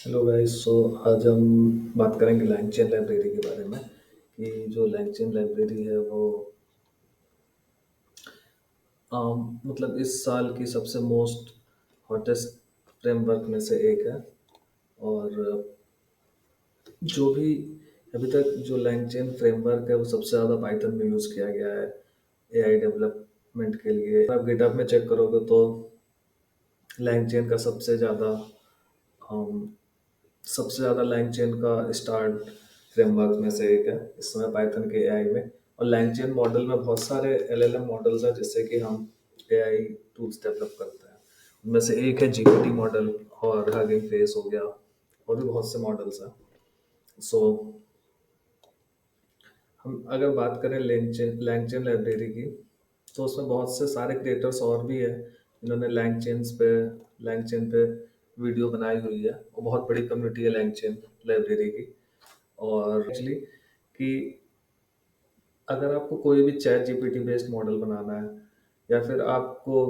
Hello guys. आज हम बात करेंगे लैंगचेन लाइब्रेरी के बारे में कि जो लैंगचेन लाइब्रेरी है वो मतलब इस साल की सबसे मोस्ट हॉटेस्ट फ्रेमवर्क में से एक है। और जो भी अभी तक जो लैंगचेन फ्रेमवर्क है वो सबसे ज़्यादा पाइथन में यूज़ किया गया है एआई डेवलपमेंट के लिए। आप गिटहब में चेक करोगे तो लैंगचेन का सबसे ज़्यादा लैंगचेन का स्टार्ट फ्रेमवर्क में से एक है इस समय पाइथन के एआई में। और लैंगचेन मॉडल में बहुत सारे एलएलएम मॉडल्स हैं जिससे कि हम एआई टूल्स डेवलप करते हैं। उनमें से एक है जीपीटी मॉडल और हगिंग फेस हो गया, और भी बहुत से मॉडल्स हैं। सो हम अगर बात करें लैंगचेन लाइब्रेरी की, तो उसमें बहुत से सारे क्रिएटर्स और भी है जिन्होंने लैंगचेन पे वीडियो बनाई हुई है, और बहुत बड़ी कम्युनिटी है लैंगचेन लाइब्रेरी की। और एक्चुअली कि अगर आपको कोई भी चैट जीपीटी बेस्ड मॉडल बनाना है, या फिर आपको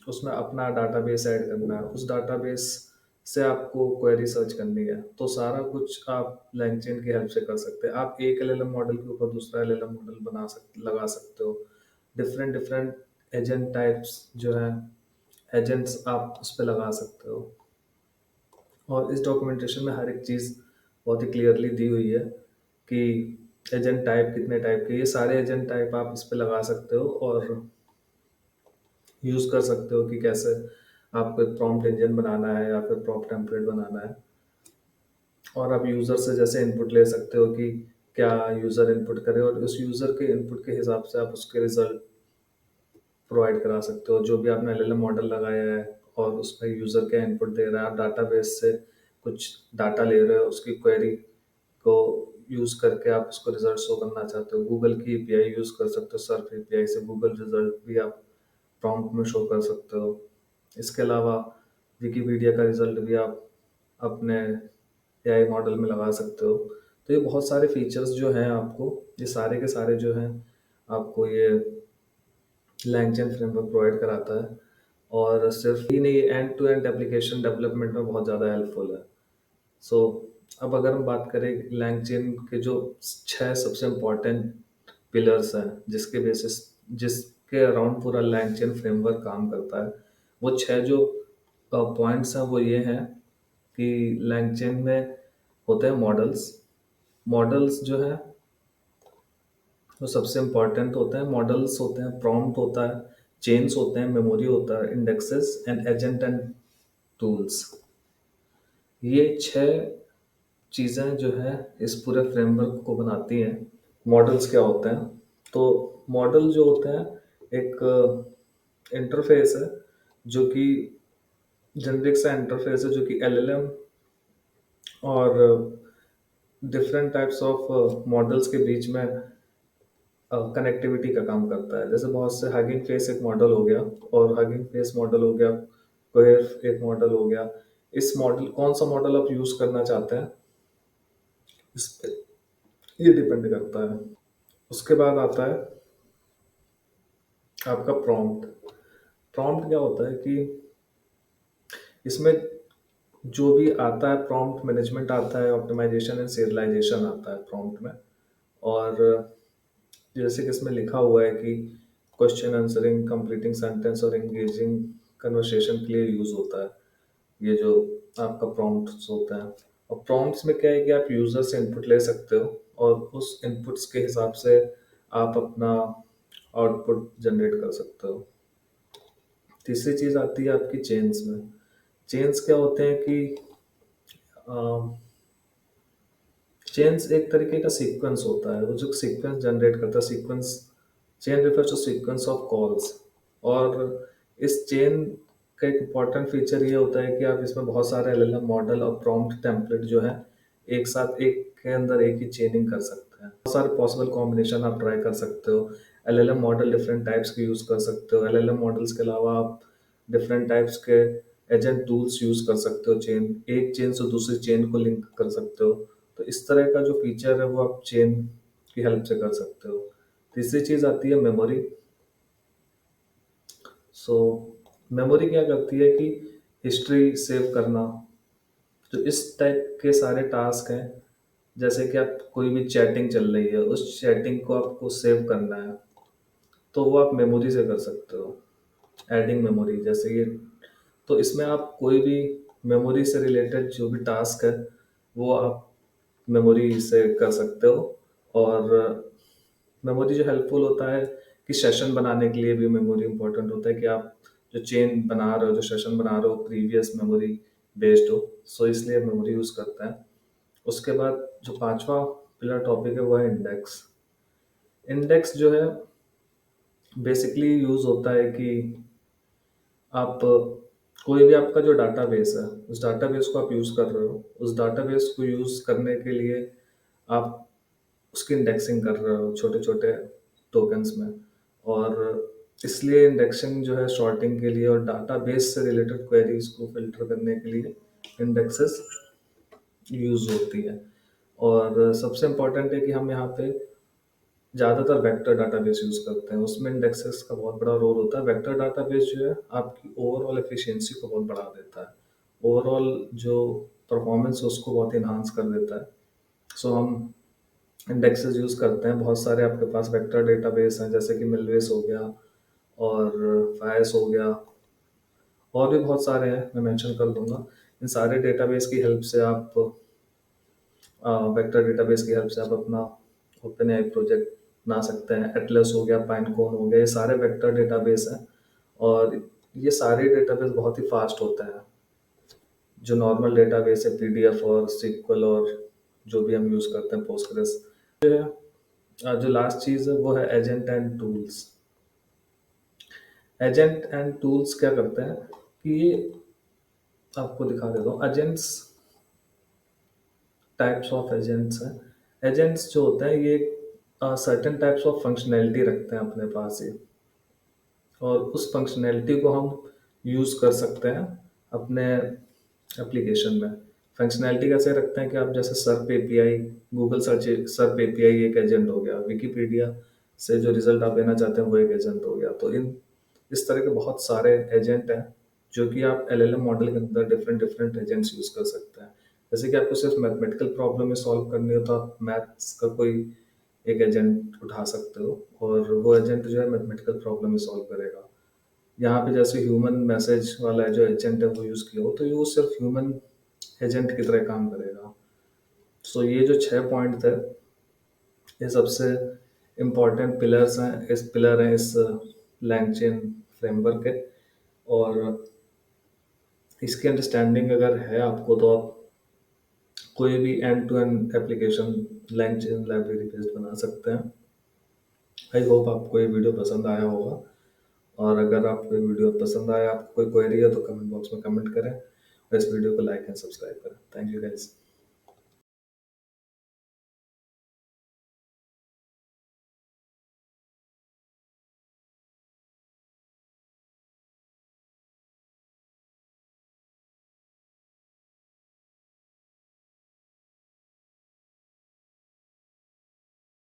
उसमें अपना डाटाबेस ऐड करना है, उस डाटाबेस से आपको क्वेरी सर्च करनी है, तो सारा कुछ आप लैंगचेन की हेल्प से कर सकते हैं। आप एक एलएलएम मॉडल के ऊपर दूसरा एलएलएम मॉडल लगा सकते हो। डिफरेंट डिफरेंट एजेंट टाइप्स जो है, एजेंट्स आप उस पर लगा सकते हो। और इस डॉक्यूमेंटेशन में हर एक चीज़ बहुत ही क्लियरली दी हुई है कि एजेंट टाइप कितने टाइप के, ये सारे एजेंट टाइप आप इस पे लगा सकते हो और यूज़ कर सकते हो कि कैसे आपको एक प्रॉम्प्ट इंजन बनाना है या फिर प्रॉम्प्ट टेम्पलेट बनाना है। और आप यूज़र से जैसे इनपुट ले सकते हो कि क्या यूज़र इनपुट करे, और उस यूज़र के इनपुट के हिसाब से आप उसके रिजल्ट प्रोवाइड करा सकते हो। जो भी आपने एलएलएम मॉडल लगाया है और उसमें यूज़र क्या इनपुट दे रहा है, आप डाटाबेस से कुछ डाटा ले रहे हो, उसकी क्वेरी को यूज़ करके आप उसको रिजल्ट शो करना चाहते हो, गूगल की एपीआई यूज़ कर सकते हो। सर्फ एपीआई से गूगल रिजल्ट भी आप प्रॉम्प्ट में शो कर सकते हो। इसके अलावा विकिपीडिया का रिजल्ट भी आप अपने एआई मॉडल में लगा सकते हो। तो ये बहुत सारे फीचर्स जो हैं आपको, ये सारे के सारे जो हैं आपको ये लैंगचेन फ्रेमवर्क प्रोवाइड कराता है। और सिर्फ ही नहीं, end to end application development में बहुत ज़्यादा हेल्पफुल है। सो अब अगर हम बात करें लैंगचेन के जो 6 सबसे इम्पोर्टेंट पिलर्स हैं जिसके अराउंड पूरा लैंगचेन फ्रेमवर्क काम करता है, वो 6 जो पॉइंट्स हैं वो ये हैं कि लैंगचेन में होते हैं मॉडल्स। मॉडल्स जो है वो सबसे इम्पोर्टेंट होते हैं। मॉडल्स होते हैं, प्रॉम्प्ट होता है, चेन्स होते हैं, मेमोरी होता है, indexes and agent and tools. ये 6 चीज़ें जो है इस पूरे फ्रेमवर्क को बनाती हैं। मॉडल्स क्या होते हैं? तो मॉडल जो होते हैं एक इंटरफेस है, जो कि जेनरिक सा इंटरफेस है, जो कि एलएलएम और डिफरेंट टाइप्स ऑफ मॉडल्स के बीच में कनेक्टिविटी का काम करता है। जैसे बहुत से हगिंग फेस एक मॉडल हो गया, और हगिंग फेस मॉडल हो गया, कोहेर एक मॉडल हो गया। इस मॉडल कौन सा मॉडल आप यूज करना चाहते हैं, इस पे ये डिपेंड करता है। उसके बाद आता है आपका प्रॉम्प्ट। प्रॉम्प्ट क्या होता है कि इसमें जो भी आता है, प्रॉम्प्ट मैनेजमेंट आता है, ऑप्टिमाइजेशन एंड सीरियलाइजेशन आता है प्रॉम्प्ट में। और जैसे कि इसमें लिखा हुआ है कि क्वेश्चन आंसरिंग, कंप्लीटिंग सेंटेंस और एंगेजिंग कन्वर्सेशन के लिए यूज होता है ये जो आपका प्रॉम्प्ट्स होता है। और प्रॉम्प्ट्स में क्या है कि आप यूजर से इनपुट ले सकते हो, और उस इनपुट्स के हिसाब से आप अपना आउटपुट जनरेट कर सकते हो। तीसरी चीज आती है आपकी चेन्स में। चेन्स क्या होते हैं कि चेन्स एक तरीके का सीक्वेंस होता है, वो जो सीक्वेंस जनरेट करता है। Sequence chain refers to sequence of calls. और इस चेन का एक इम्पॉर्टेंट फीचर ये होता है कि आप इसमें बहुत सारे एलएलएम मॉडल और प्रॉम्प्ट टेम्पलेट जो है एक साथ एक के अंदर एक ही चेनिंग कर सकते हैं। बहुत सारे पॉसिबल कॉम्बिनेशन आप ट्राई कर सकते हो। एलएलएम मॉडल डिफरेंट टाइप्स के यूज कर सकते हो। एलएलएम मॉडल्स के अलावा आप डिफरेंट टाइप्स के एजेंट टूल्स यूज कर सकते हो। एक चेन से दूसरी चेन को लिंक कर सकते हो। तो इस तरह का जो फीचर है वो आप चेन की हेल्प से कर सकते हो। तीसरी चीज आती है मेमोरी। सो मेमोरी क्या करती है कि हिस्ट्री सेव करना, तो इस टाइप के सारे टास्क हैं। जैसे कि आप कोई भी चैटिंग चल रही है, उस चैटिंग को आपको सेव करना है, तो वो आप मेमोरी से कर सकते हो। एडिंग मेमोरी जैसे ये, तो इसमें आप कोई भी मेमोरी से रिलेटेड जो भी टास्क है वो आप मेमोरी से कर सकते हो। और मेमोरी जो हेल्पफुल होता है कि सेशन बनाने के लिए भी मेमोरी इंपॉर्टेंट होता है, कि आप जो चेन बना रहे हो, जो सेशन बना रहे हो, प्रीवियस मेमोरी बेस्ड हो। सो इसलिए मेमोरी यूज़ करते हैं। उसके बाद जो पांचवा पिलर टॉपिक है वो है इंडेक्स। इंडेक्स जो है बेसिकली यूज़ होता है कि आप कोई भी आपका जो डाटाबेस है, उस डाटाबेस को आप यूज़ कर रहे हो, उस डाटाबेस को यूज़ करने के लिए आप उसकी इंडेक्सिंग कर रहे हो छोटे छोटे टोकन्स में। और इसलिए इंडेक्सिंग जो है सॉर्टिंग के लिए और डाटाबेस से रिलेटेड क्वेरीज को फिल्टर करने के लिए इंडेक्सेस यूज़ होती है। और सबसे इम्पोर्टेंट है कि हम यहाँ पे ज़्यादातर वेक्टर डाटाबेस यूज़ करते हैं, उसमें इंडेक्सेस का बहुत बड़ा रोल होता है। वेक्टर डाटाबेस जो है आपकी ओवरऑल एफिशिएंसी को बहुत बढ़ा देता है, ओवरऑल जो परफॉर्मेंस है उसको बहुत इन्हांस कर देता है। सो हम इंडेक्सेस यूज़ करते हैं। बहुत सारे आपके पास वेक्टर डेटाबेस हैं, जैसे कि मिलवेस हो गया और फायस हो गया, और भी बहुत सारे हैं, मैं मेंशन कर दूंगा। इन सारे डेटाबेस की हेल्प से आप वेक्टर डेटाबेस की हेल्प से आप अपना ओपन एआई प्रोजेक्ट बना सकते हैं। एटलस हो गया, पाइनकोन हो गया, ये सारे वेक्टर डेटाबेस हैं। और ये सारे डेटाबेस बहुत ही फास्ट होते हैं। जो नॉर्मल डेटाबेस है, पीडीएफ और सिक्वल और जो भी हम यूज़ करते हैं, पोस्टग्रेस। जो लास्ट चीज़ है वो है agent and tools. Agent and tools क्या करते हैं कि ये आपको दिखा देता हूँ। एजेंट्स, टाइप्स ऑफ एजेंट्स हैं। एजेंट्स जो होते हैं ये सर्टेन टाइप्स ऑफ फंक्शनैलिटी रखते हैं अपने पास ही, और उस फंक्शनैलिटी को हम यूज़ कर सकते हैं अपने एप्लीकेशन में। फंक्शनैलिटी कैसे रखते हैं कि आप जैसे सर्प एपीआई, गूगल सर्च सर्प एपीआई एक एजेंट हो गया, विकिपीडिया से जो रिजल्ट आप लेना चाहते हैं वो एक एजेंट हो गया। तो इन इस तरह के बहुत सारे एजेंट हैं जो कि आप एलएलएम मॉडल के अंदर डिफरेंट डिफरेंट एजेंट्स यूज़ कर सकते हैं। जैसे कि आपको सिर्फ मैथमेटिकल प्रॉब्लम में सॉल्व करनी हो तो आप मैथ्स का कोई एक एजेंट उठा सकते हो, और वो एजेंट जो है मैथमेटिकल प्रॉब्लम में सॉल्व करेगा। यहाँ पे जैसे ह्यूमन मैसेज वाला जो एजेंट है वो यूज़ किया हो, तो ये वो सिर्फ ह्यूमन एजेंट की तरह काम करेगा। सो ये जो 6 पॉइंट थे, ये सबसे इम्पोर्टेंट पिलर हैं इस लैंगचेन फ्रेमवर्क के। और इसकी अंडरस्टैंडिंग अगर है आपको, तो आप कोई भी end to end application LangChain library based बना सकते हैं। आई होप आपको ये वीडियो पसंद आया होगा। और अगर आपको ये वीडियो पसंद आया, आपको कोई क्वेरी है तो कमेंट बॉक्स में कमेंट करें, और इस वीडियो को लाइक एंड सब्सक्राइब करें। Thank you guys.